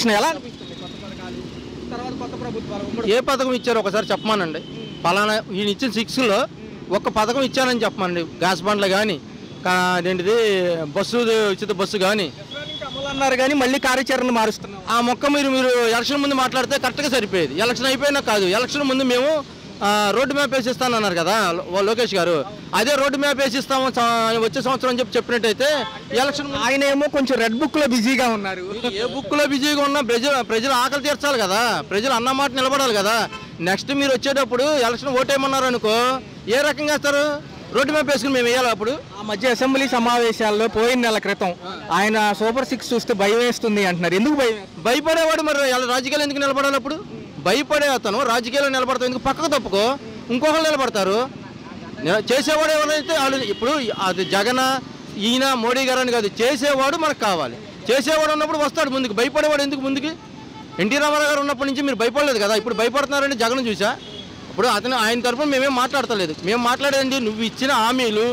ఎలా అనిపిస్తుంది కొత్త పథకాలు తర్వాత కొత్త ప్రభుత్వాలు ఏ పథకం ఇచ్చారో ఒకసారి చెప్పమానండి. పలానా ఈయన ఇచ్చిన 6లో ఒక్క పథకం ఇచ్చానని చెప్పమండి. గ్యాస్ బండ్లు కానీ అదేంటిది బస్సు ఉచిత బస్సు కానీ అమలు అన్నారు కానీ మళ్ళీ కార్యాచరణ మారుస్తున్నాం. ఆ మొక్క మీరు ఎలక్షన్ ముందు మాట్లాడితే కరెక్ట్గా సరిపోయేది. ఎలక్షన్ అయిపోయినా కాదు, ఎలక్షన్ ముందు మేము రోడ్డు మ్యాప్ వేసిస్తానన్నారు కదా లోకేష్ గారు. అదే రోడ్డు మ్యాప్ వేసిస్తాము వచ్చే సంవత్సరం అని చెప్పినట్టయితే ఎలక్షన్ ఆయన ఏమో కొంచెం రెడ్ బుక్ లో బిజీగా ఉన్నారు. ఏ బుక్లో బిజీగా ఉన్నా ప్రజలు ఆకలి తీర్చాలి కదా, ప్రజలు అన్నమాట నిలబడాలి కదా. నెక్స్ట్ మీరు వచ్చేటప్పుడు ఎలక్షన్ ఓటేయమన్నారు అనుకో, ఏ రకంగా వేస్తారు? రోడ్డు మ్యాప్ వేసుకుని మేము వేయాలి. అప్పుడు ఆ మధ్య అసెంబ్లీ సమావేశాల్లో పోయిన నెల క్రితం ఆయన సూపర్ 6 చూస్తే భయం వేస్తుంది అంటున్నారు. ఎందుకు భయం? భయపడేవాడు మరి రాజకీయాలు ఎందుకు నిలబడాలి? అప్పుడు భయపడే అతను రాజకీయాల్లో నిలబడతాం ఎందుకు? పక్కకు తప్పుకో, ఇంకొకరు నిలబడతారు. చేసేవాడు ఎవరైతే వాళ్ళు ఇప్పుడు అది జగన్ ఈయన మోడీ గారు అని కాదు, చేసేవాడు మనకు కావాలి. చేసేవాడు ఉన్నప్పుడు వస్తాడు ముందుకు. భయపడేవాడు ఎందుకు ముందుకి? ఎన్టీ రామారావు గారు ఉన్నప్పటి నుంచి మీరు భయపడలేదు కదా, ఇప్పుడు భయపడుతున్నారంటే జగన్ చూసా. ఇప్పుడు ఆయన తరఫున మేమేం మాట్లాడతలేదు. మేము మాట్లాడేది నువ్వు ఇచ్చిన హామీలు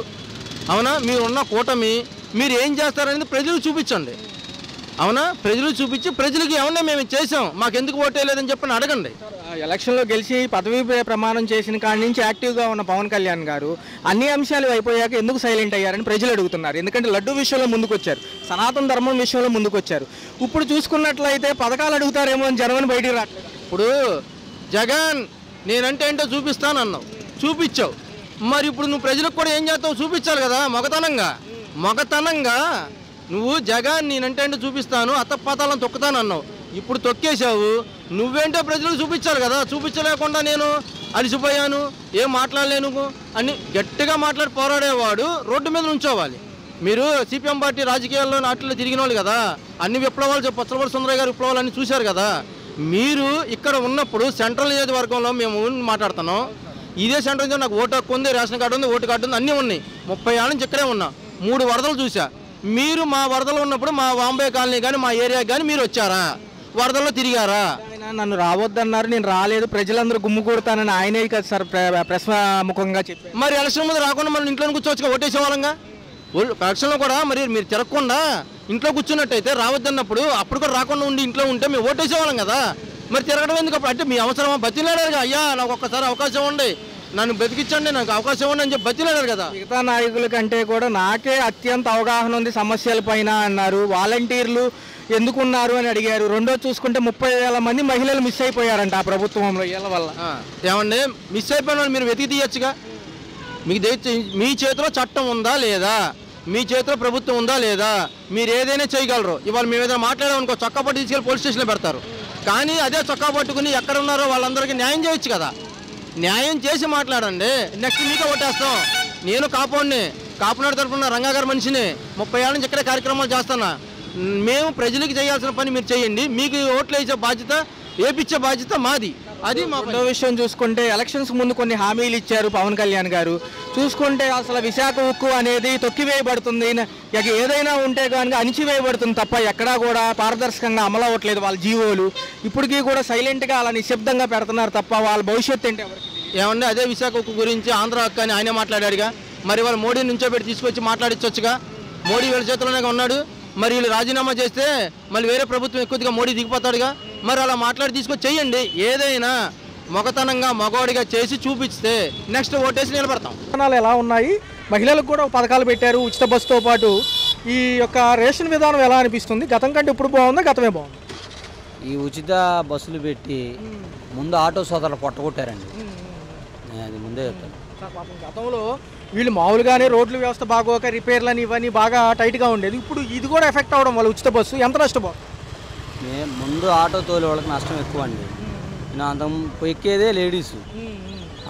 అవునా, మీరు ఉన్న కూటమి మీరు ఏం చేస్తారనేది ప్రజలు చూపించండి. అవునా, ప్రజలు చూపించి ప్రజలకి ఏమన్నా మేము చేసాం మాకెందుకు ఓటేయలేదని చెప్పని అడగండి. ఎలక్షన్లో గెలిచి పదవీ ప్రమాణం చేసిన కాడి నుంచి యాక్టివ్గా ఉన్న పవన్ కళ్యాణ్ గారు అన్ని అంశాలు అయిపోయాక ఎందుకు సైలెంట్ అయ్యారని ప్రజలు అడుగుతున్నారు. ఎందుకంటే లడ్డు విషయంలో ముందుకు వచ్చారు, సనాతన ధర్మం విషయంలో ముందుకు వచ్చారు. ఇప్పుడు చూసుకున్నట్లయితే పథకాలు అడుగుతారేమో అని జనం బయటికి రావట్లేదు. ఇప్పుడు జగన్ నేనంటే ఏంటో చూపిస్తానన్నావు, చూపించావు. మరి ఇప్పుడు నువ్వు ప్రజలకు కూడా ఏం చేస్తావు? చూపించాలి కదా. మగతనంగా నువ్వు జగన్ నేనంటే ఏంటో చూపిస్తాను, అత్తపాతాలను తొక్కుతానన్నావు. ఇప్పుడు తొక్కేశావు. నువ్వేంటో ప్రజలకు చూపించాలి కదా. చూపించలేకుండా నేను అలసిపోయాను, ఏం మాట్లాడలేను అని గట్టిగా మాట్లాడి పోరాడేవాడు రోడ్డు మీద ఉంచోవాలి. మీరు సిపిఎం పార్టీ రాజకీయాల్లో నాటిలో తిరిగిన వాళ్ళు కదా, అన్ని విప్లవాలు పచ్చలపూడి సుందరయ్య గారి విప్లవాలు అన్ని చూశారు కదా. మీరు ఇక్కడ ఉన్నప్పుడు సెంట్రల్ నియోజకవర్గంలో మేము మాట్లాడుతున్నాం. ఇదే సెంట్రల్ నుంచి నాకు ఓటు హక్కు ఉంది, రేషన్ కార్డు ఉంది, ఓటు కార్డు ఉంది, అన్నీ ఉన్నాయి. 30 ఏళ్ళ నుంచి ఇక్కడే ఉన్నా. 3 వరదలు చూసా. మీరు మా వరదలు ఉన్నప్పుడు మా వాంబే కాలనీ కానీ మా ఏరియాకి కానీ మీరు వచ్చారా? వరదల్లో తిరిగారా? నన్ను రావద్దన్నారు, నేను రాలేదు, ప్రజలందరూ గుమ్ము కొడతానని ఆయనే కదా సార్ ప్రెస్ ముఖంగా చెప్పారు. మరి ఎలక్షన్ ముందు రాకుండా మనం ఇంట్లో కూర్చోవచ్చుగా, ఓటేసేవాళ్ళంగా. ఎలక్షన్లో కూడా మరి మీరు తిరగకుండా ఇంట్లో కూర్చున్నట్టయితే రావద్దన్నప్పుడు అప్పుడు కూడా రాకుండా ఉండి ఇంట్లో ఉంటే మేము ఓటేసేవాళ్ళం కదా. మరి తిరగడం ఎందుకు? అంటే మీ అవసరమా? బతిలాడారుగా, అయ్యా నాకు ఒక్కసారి అవకాశం ఉండి నన్ను బతికించండి, నాకు అవకాశం ఉండి అని చెప్పి బతిలాడారు కదా. మిగతా నాయకుల కంటే కూడా నాకే అత్యంత అవగాహన ఉంది సమస్యల పైన అన్నారు. వాలంటీర్లు ఎందుకున్నారు అని అడిగారు. రెండో చూసుకుంటే 30,000 మంది మహిళలు మిస్ అయిపోయారంట ఆ ప్రభుత్వంలో వీళ్ళ వల్ల. ఏమండి మిస్ అయిపోయిన మీరు వెతికి తీయచ్చుగా. మీ చేతిలో చట్టం ఉందా లేదా, మీ చేతిలో ప్రభుత్వం ఉందా లేదా, మీరు ఏదైనా చేయగలరు. ఇవాళ మేము ఏదైనా మాట్లాడామనుకో చొక్కా పట్టు తీసుకెళ్ళి పోలీస్ స్టేషన్లో పెడతారు. కానీ అదే చొక్కా పట్టుకుని ఎక్కడ ఉన్నారో వాళ్ళందరికీ న్యాయం చేయొచ్చు కదా. న్యాయం చేసి మాట్లాడండి. నెక్స్ట్ మీకే ఓటేస్తాం. నేను కాపునాడు తరఫున రంగా గారి మనిషిని 30 ఏళ్ళ నుంచి ఇక్కడే కార్యక్రమాలు చేస్తున్నా. మేము ప్రజలకు చేయాల్సిన పని మీరు చేయండి. మీకు ఓట్లు వేసే బాధ్యత, వేపించే బాధ్యత మాది. అది మా విషయం చూసుకుంటే ఎలక్షన్స్ ముందు కొన్ని హామీలు ఇచ్చారు పవన్ కళ్యాణ్ గారు. చూసుకుంటే అసలు విశాఖ ఉక్కు అనేది తొక్కివేయబడుతుంది, ఏదైనా ఉంటే కనుక అణిచివేయబడుతుంది తప్ప ఎక్కడా కూడా పారదర్శకంగా అమలు అవ్వట్లేదు వాళ్ళ జీవోలు. ఇప్పటికీ కూడా సైలెంట్గా అలా నిశ్శబ్దంగా పెడుతున్నారు తప్ప వాళ్ళ భవిష్యత్తు ఏంటి ఎవరికి? ఏమండి అదే విశాఖ ఉక్కు గురించి ఆంధ్ర హక్కు అని ఆయనే మాట్లాడాడుగా. మరి వాళ్ళు మోడీ నుంచో పెట్టి తీసుకొచ్చి మాట్లాడించవచ్చుగా. మోడీ వీళ్ళ చేతిలోనే ఉన్నాడు. మరి వీళ్ళు రాజీనామా చేస్తే మళ్ళీ వేరే ప్రభుత్వం ఎక్కువగా మోడీ దిగిపోతాడుగా. మరి అలా మాట్లాడి తీసుకొచ్చి చెయ్యండి. ఏదైనా మగతనంగా మగవాడిగా చేసి చూపిస్తే నెక్స్ట్ ఓటేసి నిలబడతాం. విధానాలు ఎలా ఉన్నాయి? మహిళలకు కూడా పథకాలు పెట్టారు ఉచిత బస్సుతో పాటు. ఈ యొక్క రేషన్ విధానం ఎలా అనిపిస్తుంది? గతం కంటే ఇప్పుడు బాగుందా, గతమే బాగుంది? ఈ ఉచిత బస్సులు పెట్టి ముందు ఆటో సోదరులు పొట్టగొట్టారండి. అది ముందే చెప్తాను. గతంలో వీళ్ళు మామూలుగానే రోడ్ల వ్యవస్థ బాగోక రిపేర్లని ఇవన్నీ బాగా టైట్గా ఉండేది. ఇప్పుడు ఇది కూడా ఎఫెక్ట్ అవ్వడం వల్ల ఉచిత బస్సు ఎంత నష్టపోతుంది? ముందు ఆటో తోలే వాళ్ళకి నష్టం ఎక్కువ అండి. నేను అంత ఎక్కేదే లేడీస్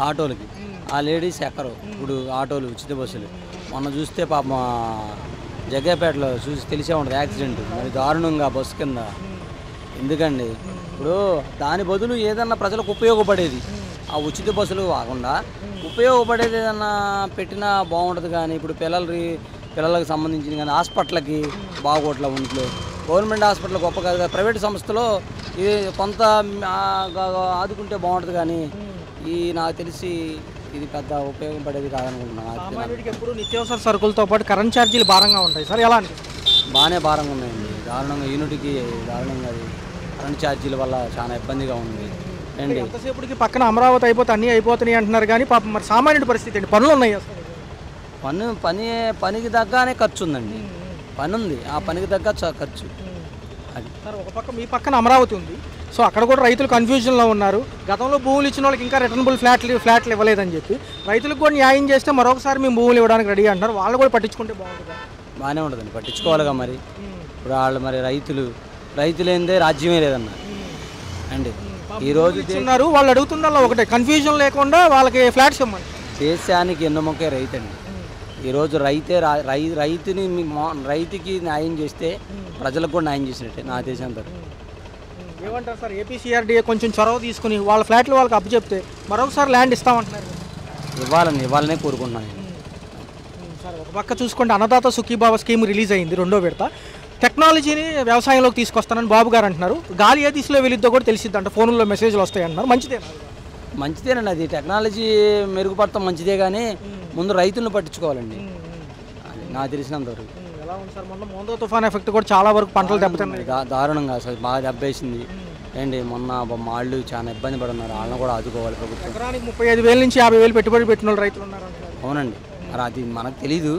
ఆటోలకి. ఆ లేడీస్ ఎక్కరు ఇప్పుడు ఆటోలు ఉచిత బస్సులు. మొన్న చూస్తే పాపం జగ్గేపేటలో చూసి తెలిసే ఉంటుంది యాక్సిడెంట్. మరి దారుణంగా బస్సు కింద. ఎందుకండి ఇప్పుడు దాని బదులు ఏదన్నా ప్రజలకు ఉపయోగపడేది ఆ ఉచిత బస్సులు కాకుండా ఉపయోగపడేది ఏదన్నా పెట్టినా బాగుంటుంది. కానీ ఇప్పుడు పిల్లలకు సంబంధించిన కానీ హాస్పిటల్కి బాగోట్ల ఒంట్లో. గవర్నమెంట్ హాస్పిటల్ గొప్ప కాదు కదా, ప్రైవేట్ సంస్థలో ఇది కొంత ఆదుకుంటే బాగుంటుంది. కానీ నాకు తెలిసి ఇది పెద్ద ఉపయోగపడేది కాదనుకుంటున్నాను. ఎప్పుడు నిత్యావసర సరుకులతో పాటు కరెంట్ ఛార్జీలు భారంగా ఉంటాయి సార్, ఎలా అనిపిస్తుంది? బాగానే భారంగా ఉన్నాయండి. దారుణంగా యూనిట్కి దారుణంగా అది కరెంట్ ఛార్జీల వల్ల చాలా ఇబ్బందిగా ఉంది అండి. ఎంతసేపటికి పక్కన అమరావతి అయిపోతే అన్నీ అయిపోతున్నాయి అంటున్నారు కానీ పాపం మరి సామాన్యుడి పరిస్థితి అండి, పనులు ఉన్నాయి అసలు. పనికి తగ్గానే ఖర్చు ఉందండి. పని ఉంది, ఆ పనికి తగ్గ ఖర్చు అది. సార్ ఒక పక్క మీ పక్కన అమరావతి ఉంది, సో అక్కడ కూడా రైతులు కన్ఫ్యూజన్లో ఉన్నారు. గతంలో భూములు ఇచ్చిన వాళ్ళకి ఇంకా రిటర్నబుల్ ఫ్లాట్లు ఇవ్వలేదని చెప్పి రైతులకు కూడా న్యాయం చేస్తే మరొకసారి మేము భూములు ఇవ్వడానికి రెడీ అంటున్నారు. వాళ్ళు కూడా పట్టించుకుంటే బాగుంటుంది. బాగానే ఉంటుందండి, పట్టించుకోవాలిగా మరి. ఇప్పుడు వాళ్ళు మరి రైతులేందే రాజ్యమే లేదన్నారు అండి. ఈరోజు ఇస్తున్నారు, వాళ్ళు అడుగుతున్నారు ఒకటే, కన్ఫ్యూజన్ లేకుండా వాళ్ళకి ఫ్లాట్స్ ఇవ్వమని. దేశానికి ఎన్నోమొక్కే రైతు అండి. ఈరోజు రైతుకి న్యాయం చేస్తే ప్రజలకు కూడా న్యాయం చేసినట్టే నా దేశం తరఫు. ఏమంటారు సార్, ఏపీసీఆర్డీఏ కొంచెం చొరవ తీసుకుని వాళ్ళ ఫ్లాట్లు వాళ్ళకి అప్పు చెప్తే మరొకసారి ల్యాండ్ ఇస్తామంటున్నారు. ఇవ్వాలనే కోరుకుంటున్నాను సార్. ఒక పక్క చూసుకుంటే అన్నదాత సుఖీభావ స్కీమ్ రిలీజ్ అయింది, 2వ విడత. టెక్నాలజీని వ్యవసాయంలోకి తీసుకొస్తానని బాబు గారు అంటున్నారు. గాలి ఏ దిశలో వెళ్ళిద్దో కూడా తెలిసిద్ది అంట, ఫోన్లో మెసేజ్లు వస్తాయి అంటున్నారు. మంచిదేనండి, అది టెక్నాలజీ మెరుగుపడతాం మంచిదే, కానీ ముందు రైతులను పట్టించుకోవాలండి. అది నాకు తెలిసినంతవరకు. ఎలా ఉంది సార్, మొన్న మోందో తుఫాన్ ఎఫెక్ట్ కూడా చాలా వరకు పంటలు దెబ్బతిన్నాయి. దారుణంగా అసలు బాగా దెబ్బేసింది అండి. మొన్న వాళ్ళు చాలా ఇబ్బంది పడున్నారు, వాళ్ళని కూడా ఆదుకోవాలి ప్రభుత్వం. ఎకరానికి 35,000 నుంచి 50,000 పెట్టుబడి పెట్టిన వాళ్ళు రైతులు ఉన్నారు. అవునండి, మరి అది మనకు తెలీదు.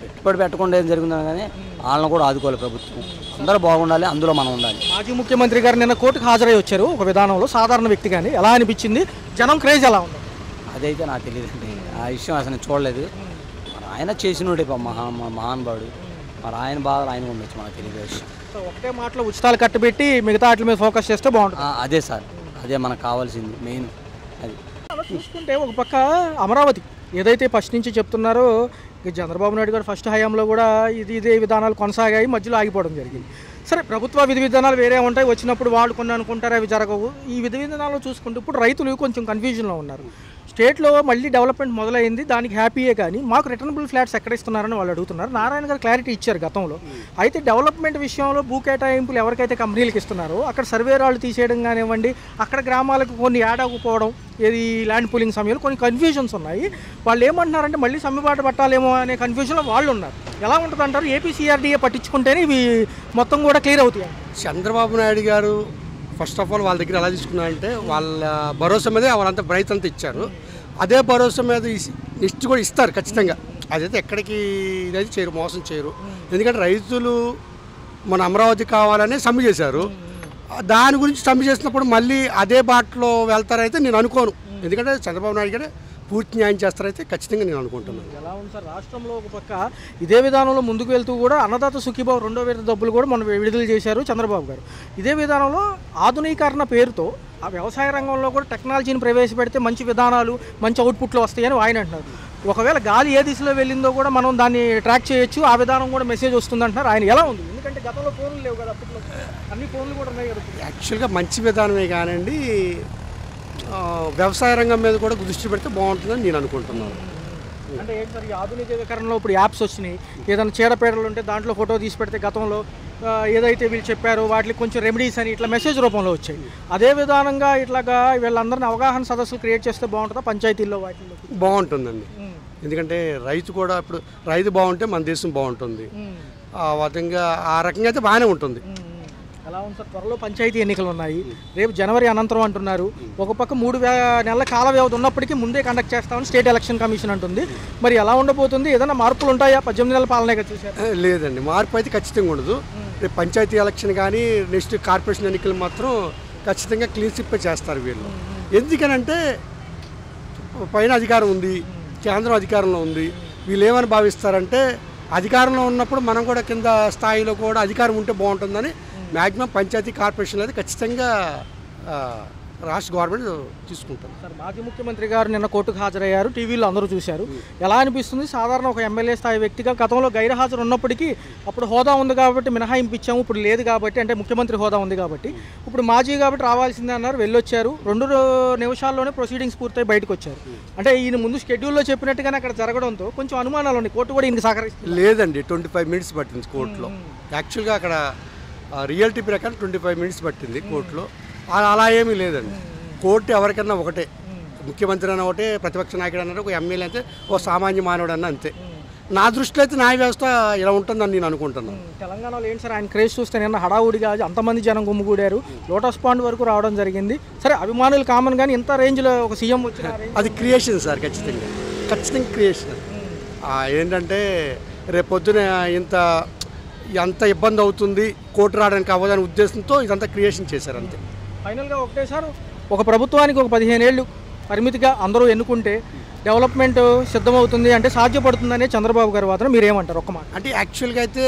పెట్టుబడి పెట్టకుండా ఏం జరుగుతుంది కానీ వాళ్ళని కూడా ఆదుకోవాలి ప్రభుత్వం. అందరూ బాగుండాలి, అందులో మనం ఉండాలి. మాజీ ముఖ్యమంత్రి గారు నిన్న కోర్టుకు హాజరై వచ్చారు ఒక విధానంలో, సాధారణ వ్యక్తి కానీ ఎలా అనిపించింది, జనం క్రేజ్ ఎలా ఉంది? అదైతే నాకు తెలియదండి, ఆ విషయం అసలు నేను చూడలేదు. మరి ఆయన చేసినోడే మహానుభావుడు, మరి ఆయన బాధలు ఆయన ఉండొచ్చు, మనకు తెలియదు విషయం. ఒకటే మాటలో ఉచితాలు కట్టబెట్టి మిగతా వాటి మీద ఫోకస్ చేస్తే బాగుంటుంది. అదే సార్, అదే మనకు కావాల్సింది మెయిన్. అది చూసుకుంటే ఒక పక్క అమరావతి ఏదైతే ఫస్ట్ నుంచి చెప్తున్నారో, చంద్రబాబు నాయుడు గారు ఫస్ట్ హయాంలో కూడా ఇదే విధానాలు కొనసాగాయి, మధ్యలో ఆగిపోవడం జరిగింది. సరే, ప్రభుత్వ విధి విధానాలు వేరే ఉంటాయి, వచ్చినప్పుడు వాళ్ళు కొన్ని అనుకుంటారు, అవి జరగవు. ఈ విధి విధానాలు చూసుకుంటే ఇప్పుడు రైతులు కొంచెం కన్ఫ్యూజన్లో ఉన్నారు. స్టేట్లో మళ్ళీ డెవలప్మెంట్ మొదలైంది, దానికి హ్యాపీయే, కానీ మాకు రిటర్నబుల్ ఫ్లాట్స్ ఎక్కడ ఇస్తున్నారని వాళ్ళు అడుగుతున్నారు. నారాయణ గారు క్లారిటీ ఇచ్చారు గతంలో. అయితే డెవలప్మెంట్ విషయంలో భూ కేటాయింపులు ఎవరికైతే కంపెనీలకు ఇస్తున్నారో అక్కడ సర్వే రాళ్ళు తీసేయడం కానివ్వండి, అక్కడ గ్రామాలకు కొన్ని యాడ్ అవ్వకపోవడం, ఏది ల్యాండ్ పూలింగ్ సమయంలో కొన్ని కన్ఫ్యూజన్స్ ఉన్నాయి. వాళ్ళు ఏమంటున్నారంటే మళ్ళీ సమ్మెబాటు పట్టాలేమో అనే కన్ఫ్యూజన్లో వాళ్ళు ఉన్నారు. ఎలా ఉంటుంది అంటారు? ఏపీసీఆర్డీఏ పట్టించుకుంటేనే ఇవి మొత్తం కూడా క్లియర్ అవుతాయి. చంద్రబాబు నాయుడు గారు ఫస్ట్ ఆఫ్ ఆల్ వాళ్ళ దగ్గర ఎలా తీసుకున్నారంటే వాళ్ళ భరోసా మీదే వాళ్ళంతా రైతు అంతా ఇచ్చారు. అదే భరోసా మీద నెక్స్ట్ కూడా ఇస్తారు ఖచ్చితంగా. అదైతే ఎక్కడికి ఇదైతే చేయరు, మోసం చేయరు. ఎందుకంటే రైతులు మన అమరావతి కావాలనే సమ్మె చేశారు. దాని గురించి సమ్మె చేసినప్పుడు మళ్ళీ అదే బాటలో వెళ్తారైతే నేను అనుకోను. ఎందుకంటే చంద్రబాబు నాయుడు గారే పూర్తి న్యాయం చేస్తారైతే ఖచ్చితంగా నేను అనుకుంటున్నాను. ఎలా ఉంది సార్, రాష్ట్రంలో ఒక పక్క ఇదే విధానంలో ముందుకు వెళ్తూ కూడా అన్నదాత సుఖీభావ 2వ విడత డబ్బులు కూడా మనం విడుదల చేశారు చంద్రబాబు గారు. ఇదే విధానంలో ఆధునీకరణ పేరుతో ఆ వ్యవసాయ రంగంలో కూడా టెక్నాలజీని ప్రవేశపెడితే మంచి విధానాలు, మంచి అవుట్పుట్లు వస్తాయని ఆయన అంటున్నారు. ఒకవేళ గాలి ఏ దిశలో వెళ్ళిందో కూడా మనం దాన్ని ట్రాక్ చేయొచ్చు, ఆ విధానం కూడా మెసేజ్ వస్తుంది అంటున్నారు. ఆయన ఎలా ఉంది? ఎందుకంటే గతంలో ఫోన్లు లేవు కదా, అప్పట్లో అన్ని ఫోన్లు కూడా ఉన్నాయి కదా. యాక్చువల్గా మంచి విధానమే కానండి, వ్యవసాయ రంగం మీద కూడా దృష్టి పెడితే బాగుంటుందని నేను అనుకుంటున్నాను. అంటే ఏంటి సార్, ఈ ఆధునికీకరణలో ఇప్పుడు యాప్స్ వచ్చినాయి, ఏదైనా చీడపీడలు ఉంటే దాంట్లో ఫోటో తీసి పెడితే గతంలో ఏదైతే వీళ్ళు చెప్పారో వాటికి కొంచెం రెమెడీస్ అని ఇట్లా మెసేజ్ రూపంలో వచ్చాయి. అదే విధానంగా ఇట్లాగా వీళ్ళందరినీ అవగాహన సదస్సులు క్రియేట్ చేస్తే బాగుంటుందా పంచాయతీల్లో? వాటిల్లో బాగుంటుందండి, ఎందుకంటే రైతు కూడా ఇప్పుడు రైతు బాగుంటే మన దేశం బాగుంటుంది. ఆ రకంగా అయితే బాగానే ఉంటుంది. ఎలా ఉంది సార్, త్వరలో పంచాయతీ ఎన్నికలు ఉన్నాయి, రేపు జనవరి అనంతరం అంటున్నారు. ఒక పక్క 3 నెలల కాల వ్యవధి ఉన్నప్పటికీ ముందే కండక్ట్ చేస్తామని స్టేట్ ఎలక్షన్ కమిషన్ అంటుంది. మరి ఎలా ఉండబోతుంది? ఏదైనా మార్పులు ఉంటాయా? 18 నెలల పాలనే చూసారు. లేదండి, మార్పు అయితే ఖచ్చితంగా ఉండదు. రేపు పంచాయతీ ఎలక్షన్ కానీ నెక్స్ట్ కార్పొరేషన్ ఎన్నికలు మాత్రం ఖచ్చితంగా క్లీన్ స్వీప్ చేస్తారు వీళ్ళు. ఎందుకనంటే పైన అధికారం ఉంది, కేంద్రం అధికారంలో ఉంది. వీళ్ళు ఏమని భావిస్తారంటే అధికారంలో ఉన్నప్పుడు మనం కూడా కింద స్థాయిలో కూడా అధికారం ఉంటే బాగుంటుందని మ్యాక్సిమం పంచాయతీ కార్పొరేషన్లో అయితే ఖచ్చితంగా రాష్ట్ర గవర్నమెంట్ తీసుకుంటాం. సార్, మాజీ ముఖ్యమంత్రి గారు నిన్న కోర్టుకు హాజరయ్యారు, టీవీలో అందరూ చూశారు. ఎలా అనిపిస్తుంది? సాధారణ ఒక ఎమ్మెల్యే స్థాయి వ్యక్తిగా గతంలో గైర్హాజరు ఉన్నప్పటికీ అప్పుడు హోదా ఉంది కాబట్టి మినహాయింపు ఇచ్చాము, ఇప్పుడు లేదు కాబట్టి, అంటే ముఖ్యమంత్రి హోదా ఉంది కాబట్టి ఇప్పుడు మాజీ కాబట్టి రావాల్సిందే అన్నారు, వెళ్ళొచ్చారు. 2 నిమిషాల్లోనే ప్రొసీడింగ్స్ పూర్తయి బయటకు వచ్చారు. అంటే ఈయన ముందు షెడ్యూల్లో చెప్పినట్టుగానే అక్కడ జరగడంతో కొంచెం అనుమానాలు ఉన్నాయి. కోర్టు కూడా ఈయనకి సహకరిస్తుంది. లేదండి, 25 మినిట్స్ పట్టింది కోర్టులో. యాక్చువల్గా అక్కడ రియాలిటీ ప్రకారం 25 మినిట్స్ పట్టింది కోర్టులో. అలా ఏమీ లేదండి. కోర్టు ఎవరికన్నా ఒకటే, ముఖ్యమంత్రి అన్న ఒకటే, ప్రతిపక్ష నాయకుడు అన్నారు, ఒక ఎమ్మెల్యే అంతే, ఓ సామాన్య మానవుడు అన్న అంతే. నా దృష్టిలో అయితే న్యాయ వ్యవస్థ ఇలా ఉంటుందని నేను అనుకుంటున్నాను. తెలంగాణలో ఏంటి సార్ ఆయన క్రేజ్ చూస్తే నిన్న హడావుడిగా అంతమంది జనం గుమ్ముగూడారు, లోటస్ పాండ్ వరకు రావడం జరిగింది. సరే అభిమానులు కామన్ కానీ ఇంత రేంజ్లో ఒక సీఎం వచ్చిన అది క్రియేషన్ సార్, ఖచ్చితంగా క్రియేషన్. ఏంటంటే రేపొద్దున ఎంత ఇబ్బంది అవుతుంది, కోర్టు రావడానికి అవ్వదనే ఉద్దేశంతో ఇదంతా క్రియేషన్ చేశారు అంతే. ఫైనల్గా ఒకటే సార్, ఒక ప్రభుత్వానికి ఒక 15 ఏళ్ళు పరిమితిగా అందరూ ఎన్నుకుంటే డెవలప్మెంట్ సిద్ధమవుతుంది అంటే సాధ్యపడుతుందనే చంద్రబాబు గారి వాదన, మీరేమంటారు ఒక్క మాట? అంటే యాక్చువల్గా అయితే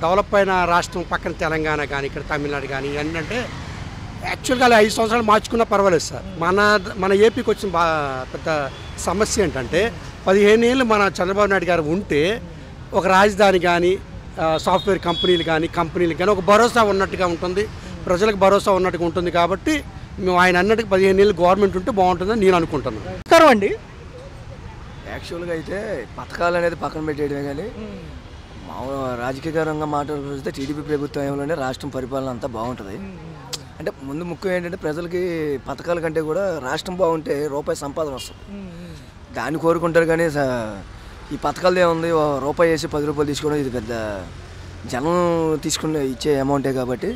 డెవలప్ అయిన రాష్ట్రం పక్కన తెలంగాణ కానీ ఇక్కడ తమిళనాడు కానీ ఏంటంటే యాక్చువల్గా 5 సంవత్సరాలు మార్చుకున్నా పర్వాలేదు సార్. మన ఏపీకి వచ్చిన పెద్ద సమస్య ఏంటంటే 15 ఏళ్ళు మన చంద్రబాబు నాయుడు గారు ఉంటే ఒక రాజధాని కానీ సాఫ్ట్వేర్ కంపెనీలు కానీ ఒక భరోసా ఉన్నట్టుగా ఉంటుంది, ప్రజలకు భరోసా ఉన్నట్టుగా ఉంటుంది. కాబట్టి మేము ఆయన అన్నట్టుగా 15 ఏళ్ళు గవర్నమెంట్ ఉంటే బాగుంటుందని నేను అనుకుంటున్నాను. నమస్కారం అండి. యాక్చువల్గా అయితే పథకాలు అనేది పక్కన పెట్టేయడమే కానీ మామూలు రాజకీయకరంగా మాట్లాడుకుంటే టీడీపీ ప్రభుత్వంలోనే రాష్ట్రం పరిపాలన అంతా బాగుంటుంది. అంటే ముందు ముఖ్యం ఏంటంటే ప్రజలకి పథకాల కంటే కూడా రాష్ట్రం బాగుంటే రూపాయి సంపాదన వస్తుంది, దాన్ని కోరుకుంటారు. కానీ ఈ పథకాలు ఏముంది, రూపాయి వేసి 10 రూపాయలు తీసుకోవడం ఇది పెద్ద జనం తీసుకుని ఇచ్చే అమౌంటే. కాబట్టి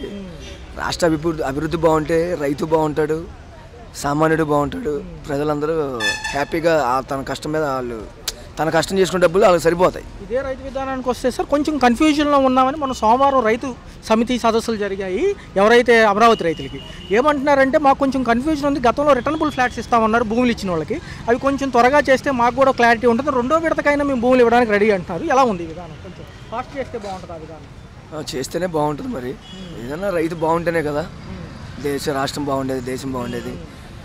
రాష్ట్ర అభివృద్ధి బాగుంటే రైతు బాగుంటాడు, సామాన్యుడు బాగుంటాడు, ప్రజలందరూ హ్యాపీగా తన కష్టం మీద తన కష్టం చేసుకునే డబ్బులు వాళ్ళకి సరిపోతాయి. ఇదే రైతు విధానానికి వస్తే సార్ కొంచెం కన్ఫ్యూజన్లో ఉన్నామని మన సోమవారం రైతు సమితి సదస్సులు జరిగాయి. ఎవరైతే అమరావతి రైతులకి ఏమంటున్నారంటే మాకు కొంచెం కన్ఫ్యూజన్ ఉంది, గతంలో రిటర్నబుల్ ఫ్లాట్స్ ఇస్తామన్నారు భూములు ఇచ్చిన వాళ్ళకి, అవి కొంచెం త్వరగా చేస్తే మాకు కూడా క్లారిటీ ఉంటుంది, 2వ విడతకైనా మేము భూములు ఇవ్వడానికి రెడీ అంటున్నారు. ఎలా ఉంది ఈ విధానం? కొంచెం ఫాస్ట్ చేస్తే బాగుంటుంది ఆ విధానం. చేస్తేనే బాగుంటుంది. మరి ఏదన్నా రైతు బాగుంటేనే కదా రాష్ట్రం బాగుండేది, దేశం బాగుండేది.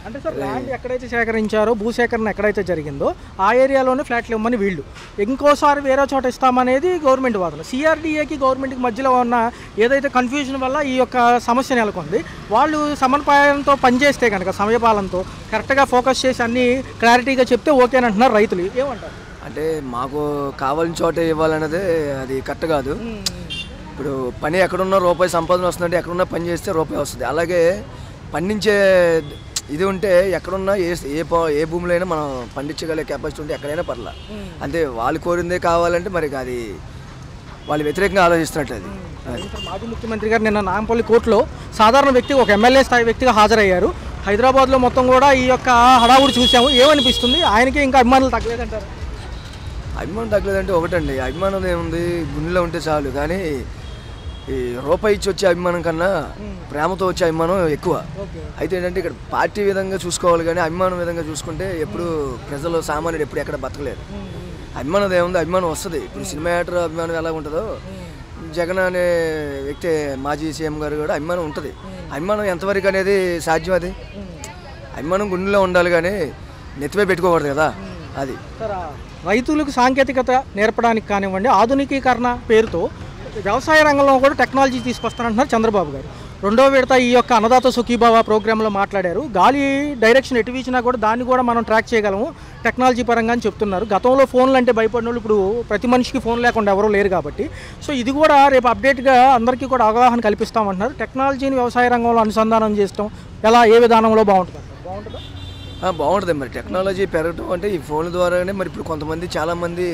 అంటే సార్ ల్యాండ్ ఎక్కడైతే సేకరించారో, భూసేకరణ ఎక్కడైతే జరిగిందో ఆ ఏరియాలోనే ఫ్లాట్లు ఇవ్వమని వీళ్ళు, ఇంకోసారి వేరే చోట ఇస్తామనేది గవర్నమెంట్ వాదన. సిఆర్డీఏకి గవర్నమెంట్కి మధ్యలో ఉన్న ఏదైతే కన్ఫ్యూజన్ వల్ల ఈ యొక్క సమస్య నెలకొంది, వాళ్ళు సమన్వయంతో పనిచేస్తే కనుక సమయపాలనతో కరెక్ట్గా ఫోకస్ చేసి అన్నీ క్లారిటీగా చెప్తే ఓకేనంటున్నారు రైతులు. ఏమంటారు? అంటే మాకు కావాల్సిన చోట ఇవ్వాలన్నదే అది కరెక్ట్ కాదు. ఇప్పుడు పని ఎక్కడున్నా రూపాయి సంపాదన వస్తుందంటే ఎక్కడున్నా పని చేస్తే రూపాయి వస్తుంది. అలాగే పండించే ఇది ఉంటే ఎక్కడున్నా ఏ భూమిలో అయినా మనం పండించగలిగే కెపాసిటీ ఉంటే ఎక్కడైనా పర్లా. అంతే వాళ్ళు కోరిందే కావాలంటే మరి అది వాళ్ళు వ్యతిరేకంగా ఆలోచిస్తున్నట్టు. అది మాజీ ముఖ్యమంత్రి గారు నిన్న నాంపల్లి కోర్టులో సాధారణ వ్యక్తి ఒక ఎమ్మెల్యే స్థాయి వ్యక్తిగా హాజరయ్యారు. హైదరాబాద్లో మొత్తం కూడా ఈ యొక్క హడావుడి చూసాము. ఏమనిపిస్తుంది? ఆయనకి ఇంకా అభిమానులు తగ్గలేదంటారు? అభిమానం తగ్గలేదంటే ఒకటండి, అభిమానం ఏముంది, గుండెలో ఉంటే చాలు. కానీ ఈ రూపాయి ఇచ్చి వచ్చే అభిమానం కన్నా ప్రేమతో వచ్చే అభిమానం ఎక్కువ. అయితే ఏంటంటే ఇక్కడ పార్టీ విధంగా చూసుకోవాలి కానీ అభిమానం విధంగా చూసుకుంటే ఎప్పుడు ప్రజలు సామాన్యుడు ఎప్పుడు ఎక్కడ బతకలేరు. అభిమానం ఏముంది, అభిమానం వస్తుంది. ఇప్పుడు సినిమా యాక్టర్ అభిమానం ఎలా ఉంటుందో జగన్ అనే వ్యక్తి మాజీ సీఎం గారు కూడా అభిమానం ఉంటుంది. అభిమానం ఎంతవరకు అనేది సాధ్యం? అది అభిమానం గుండెలో ఉండాలి కానీ నెత్తిపై పెట్టుకోకూడదు కదా. అది రైతులకు సాంకేతికత నేర్పడానికి కానివ్వండి, ఆధునికీకరణ పేరుతో వ్యవసాయ రంగంలో కూడా టెక్నాలజీ తీసుకొస్తానంటున్నారు చంద్రబాబు గారు. 2వ విడత ఈ యొక్క అన్నదాత సుఖీభావ ప్రోగ్రాంలో మాట్లాడారు. గాలి డైరెక్షన్ ఎటు వీచినా కూడా దాన్ని కూడా మనం ట్రాక్ చేయగలము టెక్నాలజీ పరంగా అని చెప్తున్నారు. గతంలో ఫోన్లు అంటే భయపడిన వాళ్ళు ఇప్పుడు ప్రతి మనిషికి ఫోన్ లేకుండా ఎవరూ లేరు కాబట్టి సో ఇది కూడా రేపు అప్డేట్గా అందరికీ కూడా అవగాహన కల్పిస్తామంటున్నారు. టెక్నాలజీని వ్యవసాయ రంగంలో అనుసంధానం చేయడం ఎలా, ఏ విధానంలో బాగుంటుంది? బాగుంటుంది. మరి టెక్నాలజీ పెరగటం అంటే ఈ ఫోన్ల ద్వారానే. మరి ఇప్పుడు కొంతమంది చాలామంది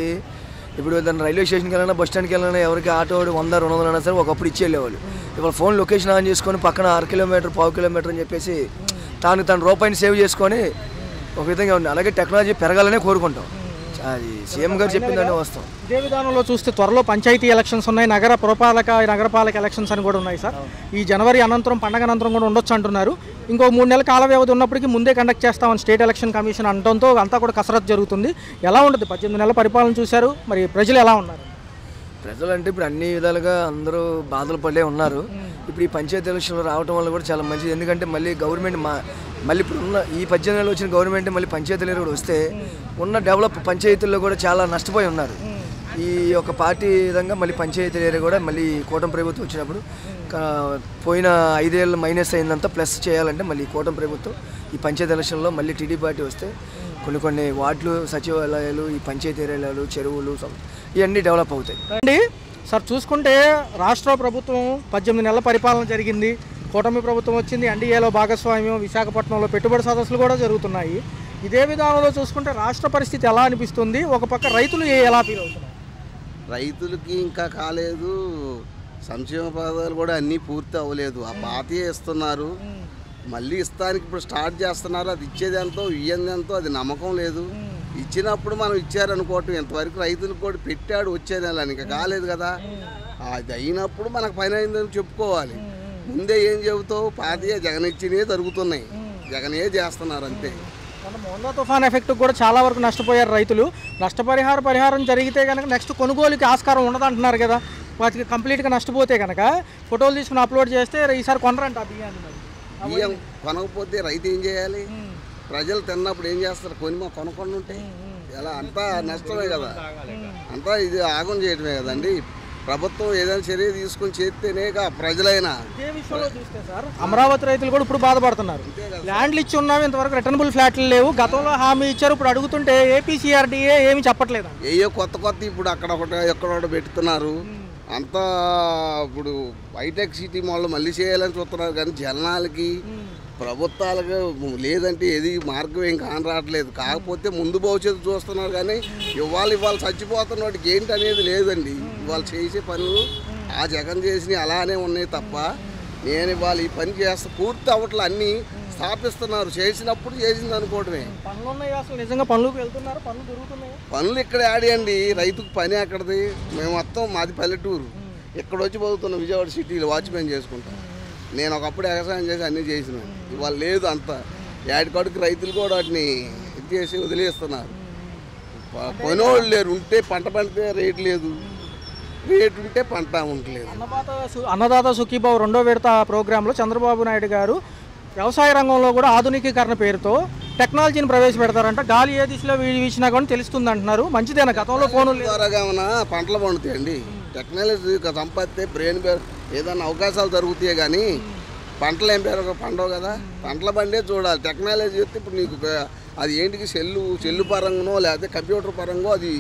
ఇప్పుడు దాన్ని రైల్వే స్టేషన్కి వెళ్ళినా బస్ స్టాండ్కి వెళ్ళినా ఎవరికి ఆటో 100-200 అయినా సరే ఒకప్పుడు ఇచ్చి వెళ్ళేవాళ్ళు. ఇప్పుడు ఫోన్ లొకేషన్ ఆన్ చేసుకొని పక్కన 1/2 కిలోమీటర్ 1/4 కిలోమీటర్ అని చెప్పేసి తన రూపాయిని సేవ్ చేసుకొని ఒక విధంగా ఉంది. అలాగే టెక్నాలజీ పెరగాలనే కోరుకుంటాం. అది సీఎం గారు చెప్పిందని వస్తాం. ఇదే విధానంలో చూస్తే త్వరలో పంచాయతీ ఎలక్షన్స్ ఉన్నాయి, నగరపాలక ఎలక్షన్స్ అని కూడా ఉన్నాయి సార్. ఈ జనవరి అనంతరం, పండగ అనంతరం కూడా ఉండొచ్చు అంటున్నారు. ఇంకో 3 నెలల కాల వ్యవధి ఉన్నప్పటికీ ముందే కండక్ట్ చేస్తామని స్టేట్ ఎలక్షన్ కమిషన్ అనడంతో అంతా కూడా కసరత్తు జరుగుతుంది. ఎలా ఉంటుంది? 18 నెలల పరిపాలన చూశారు, మరి ప్రజలు ఎలా ఉన్నారు? ప్రజలు అంటే ఇప్పుడు అన్ని విధాలుగా అందరూ బాధలు పడే ఉన్నారు. ఇప్పుడు ఈ పంచాయతీ ఎలక్షన్లు రావడం వల్ల కూడా చాలా మంచిది. ఎందుకంటే మళ్ళీ గవర్నమెంట్ మళ్ళీ ఇప్పుడు ఉన్న ఈ 18 నెలలు వచ్చిన గవర్నమెంట్ మళ్ళీ పంచాయతీలు కూడా వస్తే ఉన్న డెవలప్ పంచాయతీల్లో కూడా చాలా నష్టపోయి ఉన్నారు. ఈ యొక్క పార్టీ విధంగా మళ్ళీ పంచాయతీ ఏరియా కూడా మళ్ళీ కూటమి ప్రభుత్వం వచ్చినప్పుడు పోయిన 5 ఏళ్ళు మైనస్ అయిందంతా ప్లస్ చేయాలంటే మళ్ళీ కూటమి ప్రభుత్వం ఈ పంచాయతీ ఎలక్షన్లో మళ్ళీ టీడీపీ పార్టీ వస్తే కొన్ని వార్డులు, సచివాలయాలు, ఈ పంచాయతీ ఏరియాలు, చెరువులు ఇవన్నీ డెవలప్ అవుతాయి అండి. సార్ చూసుకుంటే రాష్ట్ర ప్రభుత్వం 18 నెలల పరిపాలన జరిగింది, కూటమి ప్రభుత్వం వచ్చింది, ఎన్డీఏలో భాగస్వామ్యం, విశాఖపట్నంలో పెట్టుబడి సదస్సులు కూడా జరుగుతున్నాయి. ఇదే విధానంలో చూసుకుంటే రాష్ట్ర పరిస్థితి ఎలా అనిపిస్తుంది, ఒక పక్క రైతులు ఎలా ఫీల్ అవుతున్నారు? రైతులకి ఇంకా కాలేదు, సంక్షేమ పథకాలు కూడా అన్నీ పూర్తి అవ్వలేదు. ఆ పాతయే ఇస్తున్నారు, మళ్ళీ ఇస్తానికి ఇప్పుడు స్టార్ట్ చేస్తున్నారు. అది ఇచ్చేది ఎంతో ఇయ్యేది ఎంతో అది నమ్మకం లేదు. ఇచ్చినప్పుడు మనం ఇచ్చారనుకోవటం, ఇంతవరకు రైతులకు కూడా పెట్టాడు వచ్చే నెల, ఇంకా కాలేదు కదా. అది అయినప్పుడు మనకు పని అయిందని చెప్పుకోవాలి. ముందే ఏం చెబుతావు, పాతయే జగన్ ఇచ్చినవి జరుగుతున్నాయి, జగనే చేస్తున్నారు అంతే. మొన్న తుఫాన్ ఎఫెక్ట్ కూడా చాలా వరకు నష్టపోయారు రైతులు. పరిహారం జరిగితే కనుక నెక్స్ట్ కొనుగోలుకి ఆస్కారం ఉండదంటున్నారు కదా. వాటికి కంప్లీట్గా నష్టపోతే కనుక ఫోటోలు తీసుకుని అప్లోడ్ చేస్తే ఈసారి కొనరంట ఆ బియ్యాన్ని. బియ్యం కొనకపోతే రైతు ఏం చేయాలి? ప్రజలు తిన్నప్పుడు ఏం చేస్తారు? కొనుక్కొని ఉంటే ఎలా? అంతా నష్టమే కదా, అంతా ఇది ఆగం చేయడమే కదండి. ప్రభుత్వం ఏదైనా చర్య తీసుకొని చేస్తేనే ప్రజలైనా. ఇదే విషయంలో చూస్తే సార్ అమరావతి రైతులు కూడా ఇప్పుడు బాధపడుతున్నారు. ల్యాండ్లు ఇచ్చి ఉన్నాము, ఇంతవరకు రిటర్నబుల్ ఫ్లాట్లు లేవు. గతంలో హామీ ఇచ్చారు, ఇప్పుడు అడుగుతుంటే ఏపీసీఆర్డీఏ ఏమి చెప్పట్లేదు. ఏయో కొత్త ఇప్పుడు అక్కడ ఒకటి ఎక్కడ పెడుతున్నారు. అంతా ఇప్పుడు హైటెక్ సిటీ వాళ్ళు మళ్ళీ చేయాలని చూస్తున్నారు, కానీ జనాలకి ప్రభుత్వాలకు లేదంటే ఏది మార్గం ఏం కాని రావట్లేదు. కాకపోతే ముందు భవిష్యత్తు చూస్తున్నారు, కానీ ఇవాళ చచ్చిపోతున్న వాటికి ఏంటి అనేది లేదండి. ఇవాళ చేసే పనులు ఆ జగన్ చేసినవి అలానే ఉన్నాయి తప్ప, నేను ఇవాళ ఈ పని చేస్తా పూర్తి అవ్వట్లు అన్నీ స్థాపిస్తున్నారు. చేసినప్పుడు చేసింది అనుకోవడమే. పనులు ఉన్నాయి, అసలు నిజంగా పనులకు వెళ్తున్నారు, పనులు జరుగుతున్నాయి. పనులు ఇక్కడ ఆడియండి, రైతుకు పని ఎక్కడది? మేము మొత్తం మాది పల్లెటూరు, ఇక్కడ వచ్చి పోతున్నాం విజయవాడ సిటీలో వాచ్మెన్ చేసుకుంటాం. నేను ఒకప్పుడు వ్యవసాయం చేసి అన్నీ చేసినాను, ఇవాళ లేదు అంతా. ఏడికాడికి రైతులు కూడా వాటిని ఇది చేసి వదిలేస్తున్నారు. కొనేవాళ్ళు లేరు, ఉంటే పంట పండితే రేటు లేదు, రేటు ఉంటే పంట ఉండలేదు. అన్నదాత సుఖీభావ్ 2వ విడత ప్రోగ్రాంలో చంద్రబాబు నాయుడు గారు వ్యవసాయ రంగంలో కూడా ఆధునికీకరణ పేరుతో టెక్నాలజీని ప్రవేశపెడతారంట. గాలి ఏ దిశలో వీచినా కూడా తెలుస్తుంది అంటున్నారు. మంచిదేనా? గతంలో ఫోన్ల ద్వారాగా ఏమైనా పంటలు పండుతాయండి. టెక్నాలజీ సంపాదిస్తే బ్రెయిన్ ఏదైనా అవకాశాలు జరుగుతాయి, కానీ పంటలు ఏం పేరు పండవు కదా. పంటల బండే చూడాలి. టెక్నాలజీ వస్తే ఇప్పుడు నీకు అది ఏంటికి సెల్లు పరంగానో లేకపోతే కంప్యూటర్ పరంగా అది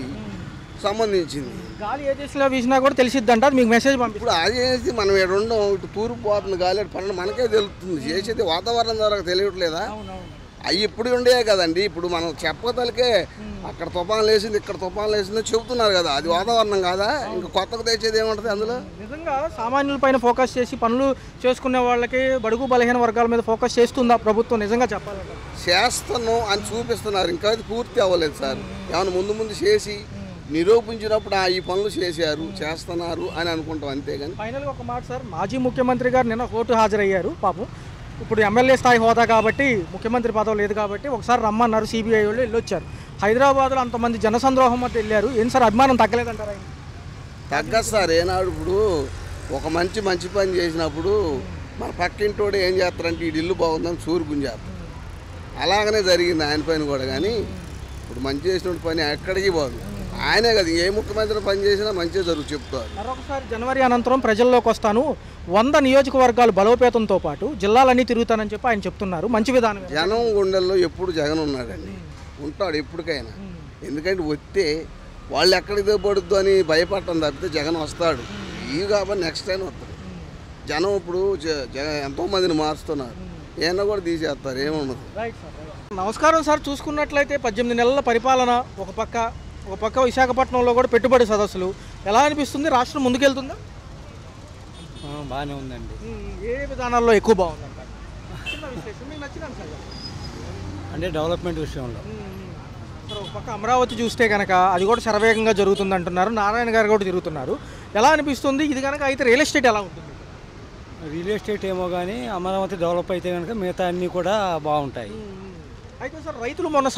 సంబంధించింది. గాలి ఏ దిశలో వీచినా కూడా తెలిసిద్దంట, అది మీకు మెసేజ్ పంపి. ఇప్పుడు అది చేసి మనం రెండు ఇటు తూర్పు పోతుంది గాలి, పనులు మనకే తెలుస్తుంది. చేసేది వాతావరణం ద్వారా తెలియట్లేదా? అవి ఇప్పుడు ఉండేవే కదండి. ఇప్పుడు మనం చెప్పగలికే అక్కడ తుఫాన్లు వేసింది, ఇక్కడ తుఫాన్లు వేసింది చెబుతున్నారు కదా, అది వాతావరణం కాదా? ఇంకా కొత్తగా తెచ్చేది ఏముంటుంది అందులో? నిజంగా సామాన్యులపైన ఫోకస్ చేసి పనులు చేసుకునే వాళ్ళకి, బడుగు బలహీన వర్గాల మీద ఫోకస్ చేస్తుందా ప్రభుత్వం? నిజంగా చెప్పాలంటే చేస్తున్నాం అని చూపిస్తున్నారు, ఇంకా అది పూర్తి అవ్వలేదు సార్. ఏమైనా ముందు చేసి నిరూపించినప్పుడు ఈ పనులు చేస్తున్నారు అని అనుకుంటాం, అంతేగాని. ఫైనల్గా ఒక మాట సార్, మాజీ ముఖ్యమంత్రి గారు నిన్న కోర్టు హాజరయ్యారు. పాపం ఇప్పుడు ఎమ్మెల్యే స్థాయి హోదా కాబట్టి, ముఖ్యమంత్రి పదవి లేదు కాబట్టి ఒకసారి రమ్మన్నారు. సిబిఐ వాళ్ళు వెళ్ళొచ్చారు. హైదరాబాద్లో అంతమంది జనసంద్రోహం మధ్య వెళ్ళారు. ఏం సార్ అభిమానం తగ్గలేదంటారా? తగ్గదు సార్. ఏనాడు ఇప్పుడు ఒక మంచి పని చేసినప్పుడు మన పక్కింటోడు ఏం చేస్తారంటే ఈ ఇల్లు బాగుందని చూరు గుంజేస్తారు. అలాగనే జరిగింది ఆయన పైన కూడా. కానీ ఇప్పుడు మంచి చేసిన పని ఎక్కడికి పోదు. ఆయనే కదా, ఏ ముఖ్యమంత్రి పని చేసినా మంచిగా చెప్తారు. మరొకసారి జనవరి అనంతరం ప్రజల్లోకి వస్తాను, 100 నియోజకవర్గాలు బలోపేతంతో పాటు జిల్లాలన్నీ తిరుగుతానని చెప్పి ఆయన చెప్తున్నారు. మంచి విధానం. జనం గుండెల్లో ఎప్పుడు జగన్ ఉన్నాడండి, ఉంటాడు ఎప్పటికైనా. ఎందుకంటే వస్తే వాళ్ళు ఎక్కడికి దిగబడుద్దు అని భయపడటం తప్పితే జగన్ వస్తాడు. ఇవి కాబట్టి నెక్స్ట్ టైం వస్తాడు. జనం ఇప్పుడు ఎంతోమందిని మారుస్తున్నారు, ఏమన్నా కూడా తీసేస్తారు, ఏముండదు. నమస్కారం సార్. చూసుకున్నట్లయితే 18 నెలల పరిపాలన ఒక పక్క విశాఖపట్నంలో కూడా పెట్టుబడి సదస్సులు. ఎలా అనిపిస్తుంది? రాష్ట్రం ముందుకెళ్తుందా? బాగానే ఉందండి. ఏ విధానాల్లో ఎక్కువ బాగుందంట? అంటే డెవలప్మెంట్ విషయంలో ఒక పక్క అమరావతి చూస్తే కనుక అది కూడా శరవేగంగా జరుగుతుంది అంటున్నారు. నారాయణ గారు కూడా తిరుగుతున్నారు. ఎలా అనిపిస్తుంది? ఇది కనుక అయితే రియల్ ఎస్టేట్ ఎలా ఉంటుంది? రియల్ ఎస్టేట్ ఏమో కానీ అమరావతి డెవలప్ అయితే కనుక మిగతా అన్నీ కూడా బాగుంటాయి. అయితే సార్ రైతులు మొన్న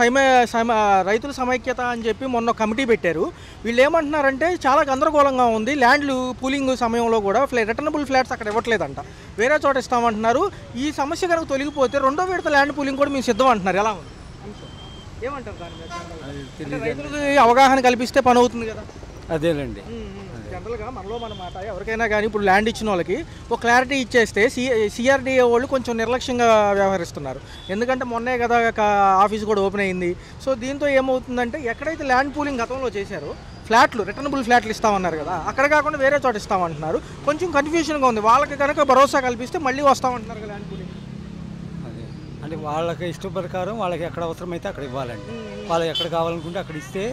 రైతుల సమైక్యత అని చెప్పి మొన్న కమిటీ పెట్టారు. వీళ్ళు ఏమంటున్నారంటే చాలా గందరగోళంగా ఉంది, ల్యాండ్లు పూలింగ్ సమయంలో కూడా రిటర్నబుల్ ఫ్లాట్స్ అక్కడ ఇవ్వట్లేదంట, వేరే చోట ఇస్తామంటున్నారు. ఈ సమస్య కనుక తొలగిపోతే 2వ విడత ల్యాండ్ పూలింగ్ కూడా మేము సిద్ధం అంటున్నారు. ఎలా ఉంది? ఏమంటారు దాని మీద? రైతులకు అవగాహన కల్పిస్తే పని అవుతుంది కదా. అదేనండి. జనరల్గా మనలో మన మాట, ఎవరికైనా కానీ ఇప్పుడు ల్యాండ్ ఇచ్చిన వాళ్ళకి ఒక క్లారిటీ ఇచ్చేస్తే సిఆర్డీఏ వాళ్ళు కొంచెం నిర్లక్ష్యంగా వ్యవహరిస్తున్నారు. ఎందుకంటే మొన్నే కదా ఆఫీస్ కూడా ఓపెన్ అయింది. సో దీంతో ఏమవుతుందంటే ఎక్కడైతే ల్యాండ్ పూలింగ్ గతంలో చేశారో రిటర్నబుల్ ఫ్లాట్లు ఇస్తామన్నారు కదా, అక్కడ కాకుండా వేరే చోట ఇస్తామంటున్నారు. కొంచెం కన్ఫ్యూజన్గా ఉంది. వాళ్ళకి కనుక భరోసా కల్పిస్తే మళ్ళీ వస్తామంటున్నారు కదా ల్యాండ్ పూలింగ్. అదే అంటే అది వాళ్ళకి ఇష్ట ప్రకారం వాళ్ళకి ఎక్కడ అవసరమైతే అక్కడ ఇవ్వాలండి. వాళ్ళు ఎక్కడ కావాలనుకుంటే అక్కడ ఇస్తే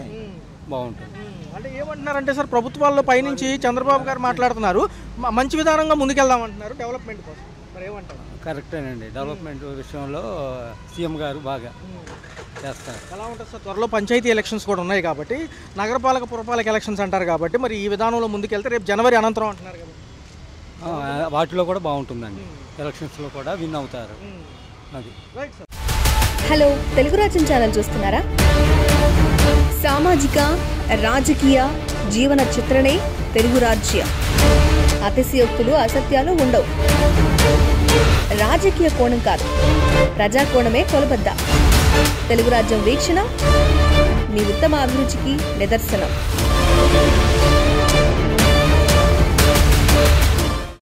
బాగుంటుంది. అంటే ఏమంటున్నారంటే సార్, ప్రభుత్వాల్లో పైనుంచి చంద్రబాబు గారు మాట్లాడుతున్నారు, మంచి విధానంగా ముందుకెళ్దామంటున్నారు డెవలప్మెంట్ కోసం. మరి ఏమంటారు? కరెక్టేనండి. డెవలప్మెంట్ విషయంలో సీఎం గారు బాగా చేస్తారు. ఎలా ఉంటుంది సార్, త్వరలో పంచాయతీ ఎలక్షన్స్ కూడా ఉన్నాయి కాబట్టి, నగరపాలక పురపాలక ఎలక్షన్స్ అంటారు కాబట్టి, మరి ఈ విధానంలో ముందుకెళ్తే రేపు జనవరి అనంతరం అంటున్నారు కదా, వాటిలో కూడా బాగుంటుందండి. ఎలక్షన్స్లో కూడా విన్ అవుతారు. అది రైట్ సార్. హలో, తెలుగు రాజ్యం ఛానల్ చూస్తున్నారా? సామాజిక రాజకీయ జీవన చిత్రణే తెలుగు రాజ్యం. అతిశయోక్తులు అసత్యాలు ఉండవు. రాజకీయ కోణం కాదు, ప్రజా కోణమే కొలబద్ద. తెలుగు రాజ్యం వీక్షణ మీ ఉత్తమ అభిరుచికి నిదర్శనం.